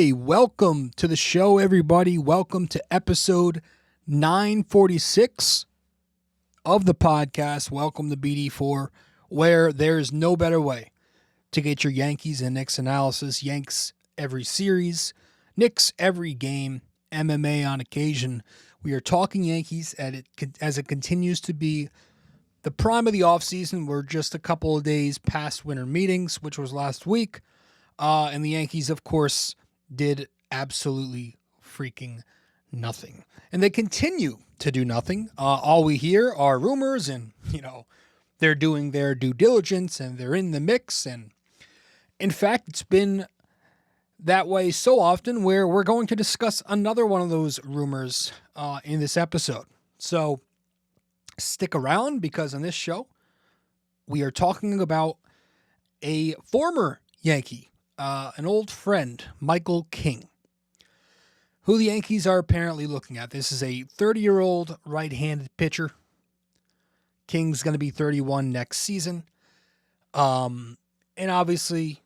Hey, welcome to the show, everybody. Welcome to episode 946 of the podcast. Welcome to BD4, where there's no better way to get your Yankees and Knicks analysis. Yanks every series, Knicks every game, MMA on occasion. We are talking Yankees as it continues to be the prime of the offseason. We're just a couple of days past winter meetings, which was last week. And the Yankees, of course, did absolutely freaking nothing. And they continue to do nothing. All we hear are rumors and, they're doing their due diligence and they're in the mix. And in fact, it's been that way so often where we're going to discuss another one of those rumors in this episode. So stick around because on this show, we are talking about a former Yankee, an old friend, Michael King, who the Yankees are apparently looking at. This is a 30-year-old right-handed pitcher. King's going to be 31 next season. And obviously,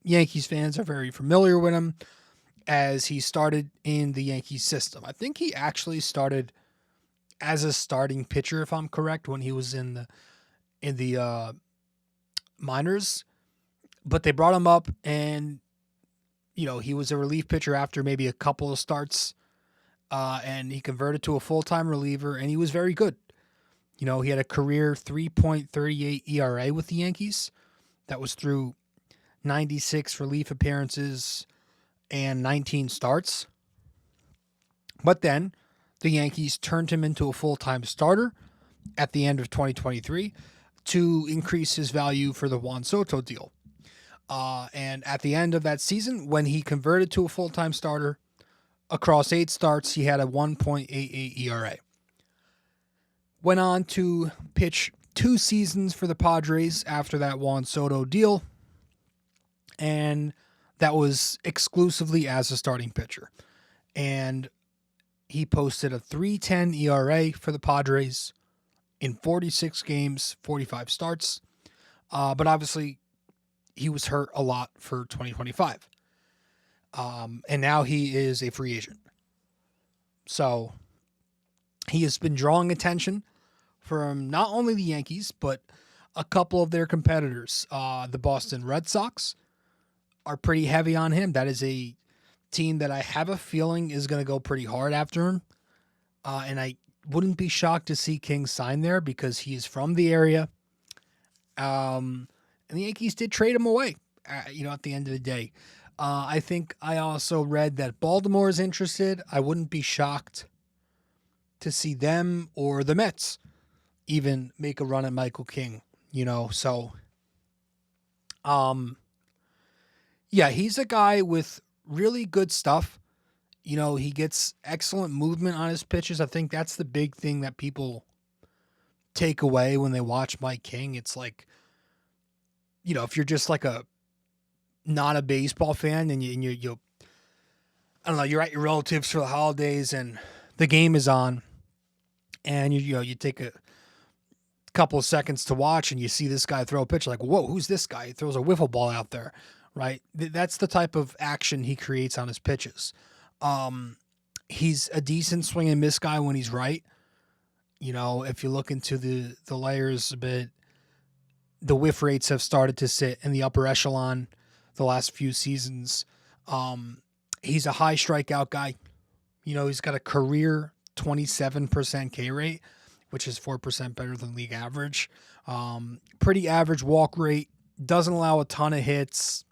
Yankees fans are very familiar with him as he started in the Yankees system. I think he actually started as a starting pitcher, if I'm correct, when he was in the minors. But they brought him up and, he was a relief pitcher after maybe a couple of starts. And he converted to a full-time reliever, and he was very good. He had a career 3.38 ERA with the Yankees. That was through 96 relief appearances and 19 starts. But then the Yankees turned him into a full-time starter at the end of 2023 to increase his value for the Juan Soto deal. And at the end of that season, when he converted to a full-time starter, across 8 starts, he had a 1.88 ERA. Went on to pitch 2 seasons for the Padres after that Juan Soto deal, and that was exclusively as a starting pitcher. And he posted a 3.10 ERA for the Padres in 46 games, 45 starts. But obviously, he was hurt a lot for 2025. And now he is a free agent. So he has been drawing attention from not only the Yankees, but a couple of their competitors. The Boston Red Sox are pretty heavy on him. That is a team that I have a feeling is going to go pretty hard after him. And I wouldn't be shocked to see King sign there because he is from the area. And the Yankees did trade him away, at the end of the day. I think I also read that Baltimore is interested. I wouldn't be shocked to see them or the Mets even make a run at Michael King, So, yeah, he's a guy with really good stuff. He gets excellent movement on his pitches. I think that's the big thing that people take away when they watch Mike King. It's like, if you're just like not a baseball fan and you I don't know, you're at your relatives for the holidays and the game is on and you take a couple of seconds to watch and you see this guy throw a pitch like, whoa, who's this guy? He throws a wiffle ball out there, right? That's the type of action he creates on his pitches. He's a decent swing and miss guy when he's right. If you look into the layers a bit, the whiff rates have started to sit in the upper echelon the last few seasons. He's a high strikeout guy. He's got a career 27% K rate, which is 4% better than league average. Pretty average walk rate. Doesn't allow a ton of hits.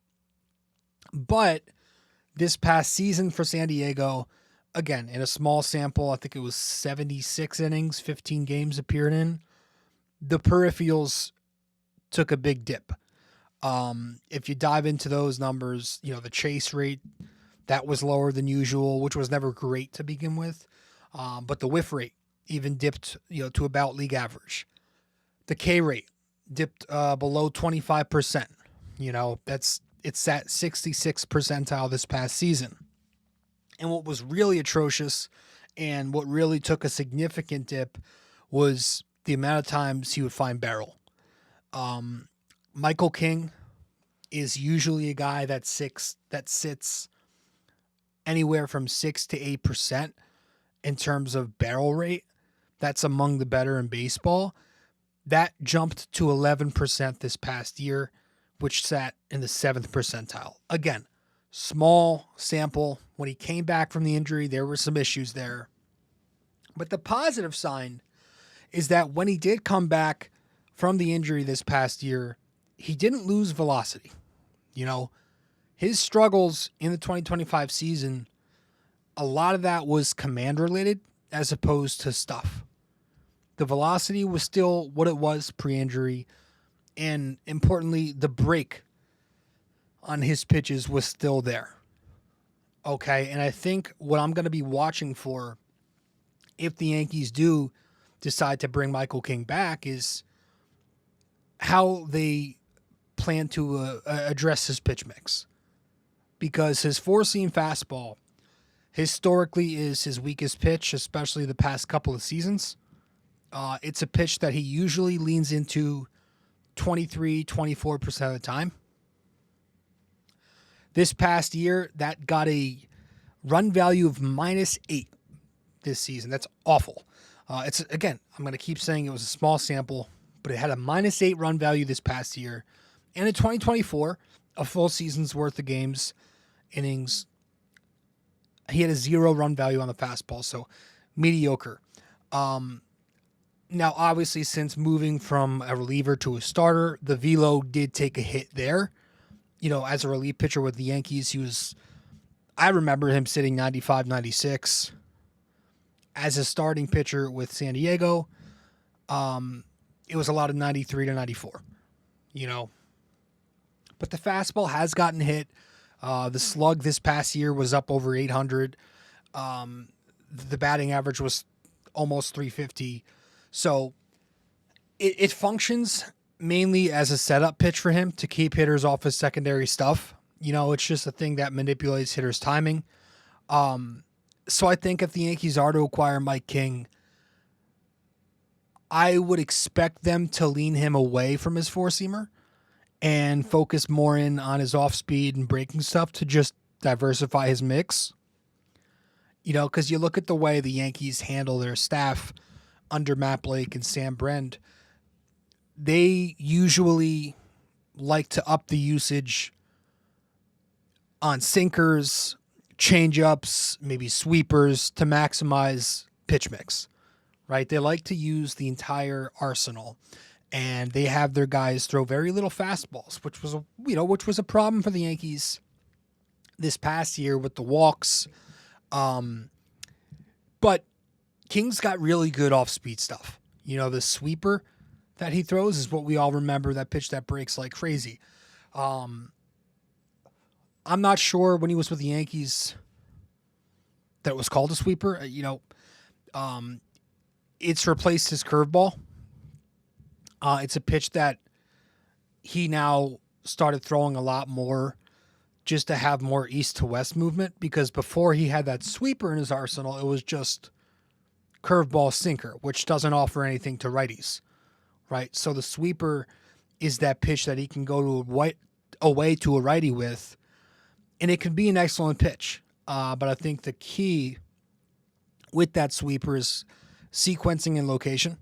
But this past season for San Diego, again, in a small sample, I think it was 76 innings, 15 games appeared in. The peripherals took a big dip. If you dive into those numbers, the chase rate, that was lower than usual, which was never great to begin with. But the whiff rate even dipped, to about league average. The K rate dipped below 25%. It's at 66th percentile this past season. And what was really atrocious and what really took a significant dip was the amount of times he would find barrel. Michael King is usually a guy that sits anywhere from 6 to 8% in terms of barrel rate. That's among the better in baseball. That jumped to 11% this past year, which sat in the 7th percentile. Again, small sample. When he came back from the injury, there were some issues there. But the positive sign is that when he did come back from the injury this past year, he didn't lose velocity. You know, his struggles in the 2025 season, a lot of that was command related as opposed to stuff. The velocity was still what it was pre-injury, and importantly, the break on his pitches was still there. Okay, and I think what I'm going to be watching for if the Yankees do decide to bring Michael King back is how they plan to address his pitch mix. Because his four-seam fastball historically is his weakest pitch, especially the past couple of seasons. It's a pitch that he usually leans into 23-24% of the time. This past year, that got a run value of -8 this season. That's awful. It's again, I'm going to keep saying it was a small sample, but it had a -8 run value this past year. And in 2024, a full season's worth of innings, he had a 0 run value on the fastball, so mediocre. Now, obviously, since moving from a reliever to a starter, the velo did take a hit there. You know, as a relief pitcher with the Yankees, I remember him sitting 95, 96. As a starting pitcher with San Diego, it was a lot of 93 to 94, you know. But the fastball has gotten hit. The slug this past year was up over 800. The batting average was almost 350. So it functions mainly as a setup pitch for him to keep hitters off his secondary stuff. You know, it's just a thing that manipulates hitters' timing. So I think if the Yankees are to acquire Mike King, I would expect them to lean him away from his four-seamer and focus more in on his off-speed and breaking stuff to just diversify his mix. You know, because you look at the way the Yankees handle their staff under Matt Blake and Sam Brend, they usually like to up the usage on sinkers, changeups, maybe sweepers to maximize pitch mix, right? They like to use the entire arsenal, and they have their guys throw very little fastballs, which was a problem for the Yankees this past year with the walks. But King's got really good off-speed stuff. You know, the sweeper that he throws is what we all remember, that pitch that breaks like crazy. I'm not sure when he was with the Yankees that it was called a sweeper. It's replaced his curveball. It's a pitch that he now started throwing a lot more just to have more east to west movement, because before he had that sweeper in his arsenal, it was just curveball sinker, which doesn't offer anything to righties, right? So the sweeper is that pitch that he can go to away to a righty with, and it can be an excellent pitch. But I think the key with that sweeper is sequencing and location,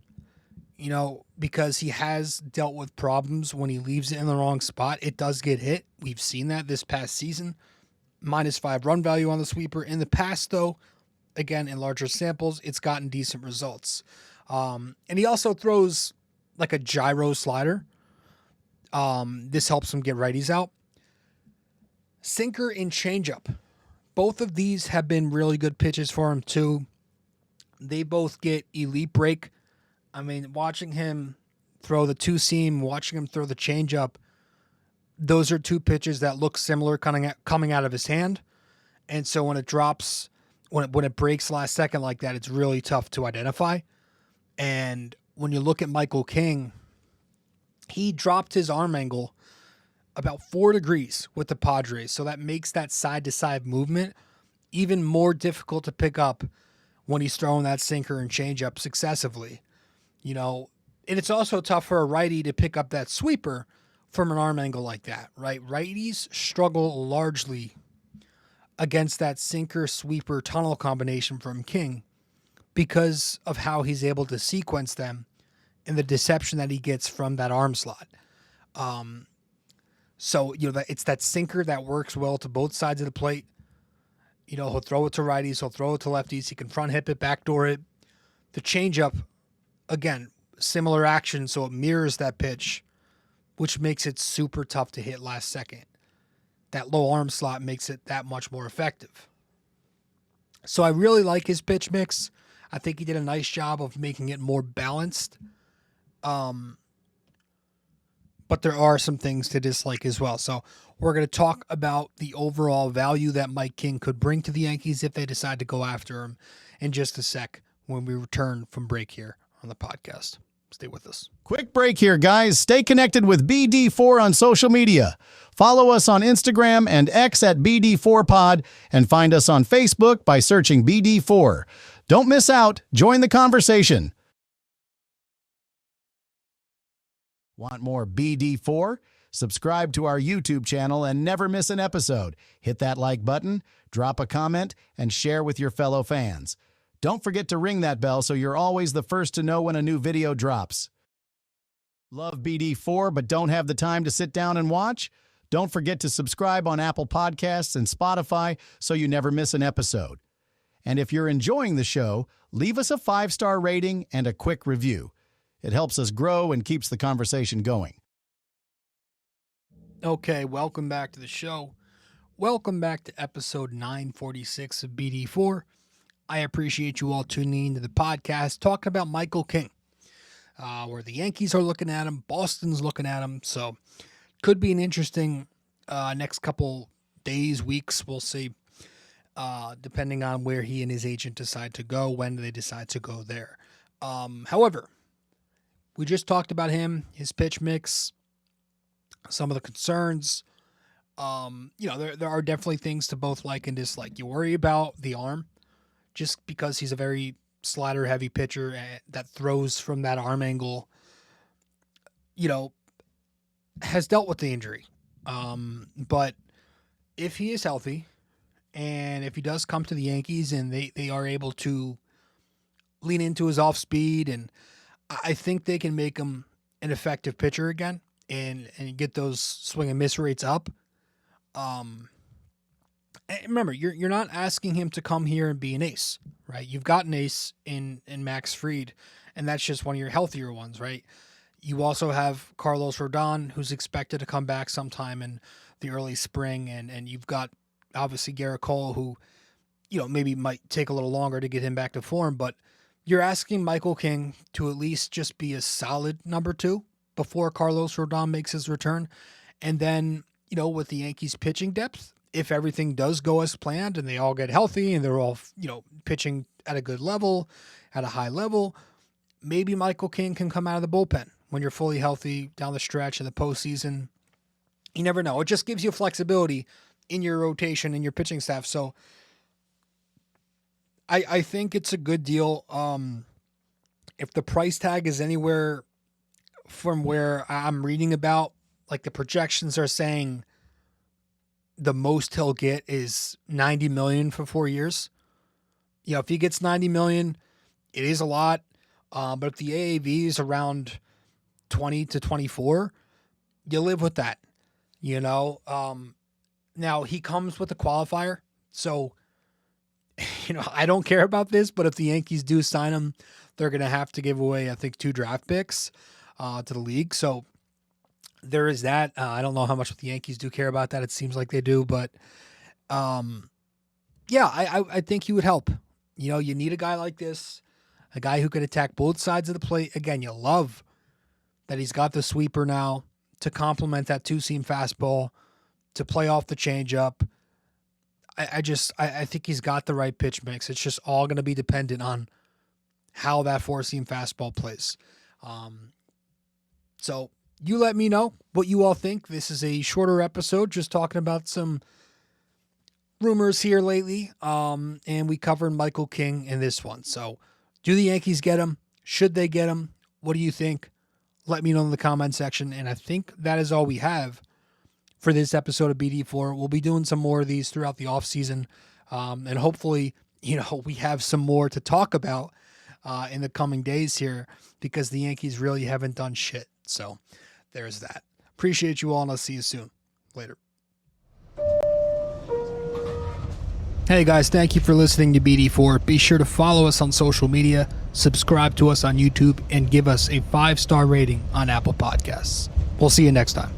you know, because he has dealt with problems when he leaves it in the wrong spot. It does get hit. We've seen that this past season. -5 run value on the sweeper. In the past, though, again, in larger samples, it's gotten decent results. And he also throws like a gyro slider. This helps him get righties out. Sinker and changeup. Both of these have been really good pitches for him, too. They both get elite break. I mean, watching him throw the two-seam, watching him throw the changeup, those are two pitches that look similar coming out of his hand. And so when it drops, when it breaks last second like that, it's really tough to identify. And when you look at Michael King, he dropped his arm angle about 4 degrees with the Padres. So that makes that side-to-side movement even more difficult to pick up when he's throwing that sinker and changeup successively. You know, and it's also tough for a righty to pick up that sweeper from an arm angle like that, right? Righties struggle largely against that sinker sweeper tunnel combination from King because of how he's able to sequence them and the deception that he gets from that arm slot. So, it's that sinker that works well to both sides of the plate. He'll throw it to righties, he'll throw it to lefties, he can front hip it, backdoor it. The changeup, again, similar action, so it mirrors that pitch, which makes it super tough to hit last second. That low arm slot makes it that much more effective. So I really like his pitch mix. I think he did a nice job of making it more balanced. But there are some things to dislike as well. So we're going to talk about the overall value that Mike King could bring to the Yankees if they decide to go after him in just a sec when we return from break here on the podcast. Stay with us. Quick break here, guys. Stay connected with BD4 on social media. Follow us on Instagram and X at BD4Pod, and find us on Facebook by searching BD4. Don't miss out. Join the conversation. Want more BD4? Subscribe to our YouTube channel and never miss an episode. Hit that like button, drop a comment, and share with your fellow fans. Don't forget to ring that bell so you're always the first to know when a new video drops. Love BD4 but don't have the time to sit down and watch? Don't forget to subscribe on Apple Podcasts and Spotify so you never miss an episode. And if you're enjoying the show, leave us a 5-star rating and a quick review. It helps us grow and keeps the conversation going. Okay, welcome back to the show. Welcome back to episode 946 of BD4. I appreciate you all tuning into the podcast talking about Michael King, where the Yankees are looking at him, Boston's looking at him. So could be an interesting next couple days, weeks. We'll see, depending on where he and his agent decide to go, when they decide to go there. However, we just talked about him, his pitch mix, some of the concerns. There are definitely things to both like and dislike. You worry about the arm, just because he's a very slider-heavy pitcher that throws from that arm angle, has dealt with the injury. But if he is healthy, and if he does come to the Yankees and they are able to lean into his off-speed, and I think they can make him an effective pitcher again and get those swing and miss rates up. And remember, you're not asking him to come here and be an ace, right? You've got an ace in Max Fried, and that's just one of your healthier ones, right? You also have Carlos Rodon, who's expected to come back sometime in the early spring, and you've got obviously Garrett Cole, who maybe might take a little longer to get him back to form, but you're asking Michael King to at least just be a solid number 2 before Carlos Rodon makes his return. And then, with the Yankees pitching depth, if everything does go as planned and they all get healthy and they're all, pitching at a good level, at a high level, maybe Michael King can come out of the bullpen when you're fully healthy down the stretch in the postseason. You never know. It just gives you flexibility in your rotation and your pitching staff. So I think it's a good deal. If the price tag is anywhere from where I'm reading about, like the projections are saying the most he'll get is $90 million for 4 years. If he gets $90 million, it is a lot. But if the AAV is around 20 to 24, you live with that. Now he comes with a qualifier. So, I don't care about this, but if the Yankees do sign him, they're going to have to give away, I think, 2 draft picks to the league. So there is that. I don't know how much the Yankees do care about that. It seems like they do, but I think he would help. You need a guy like this, a guy who could attack both sides of the plate. Again, you love that he's got the sweeper now to complement that 2-seam fastball, to play off the changeup. I think he's got the right pitch mix. It's just all going to be dependent on how that 4-seam fastball plays. So you let me know what you all think. This is a shorter episode, just talking about some rumors here lately. And we covered Michael King in this one. So do the Yankees get him? Should they get him? What do you think? Let me know in the comment section. And I think that is all we have for this episode of BD4. We'll be doing some more of these throughout the offseason, and hopefully, we have some more to talk about in the coming days here, because the Yankees really haven't done shit. So there's that. Appreciate you all, and I'll see you soon. Later. Hey guys, thank you for listening to BD4. Be sure to follow us on social media, subscribe to us on YouTube, and give us a 5-star rating on Apple Podcasts. We'll see you next time.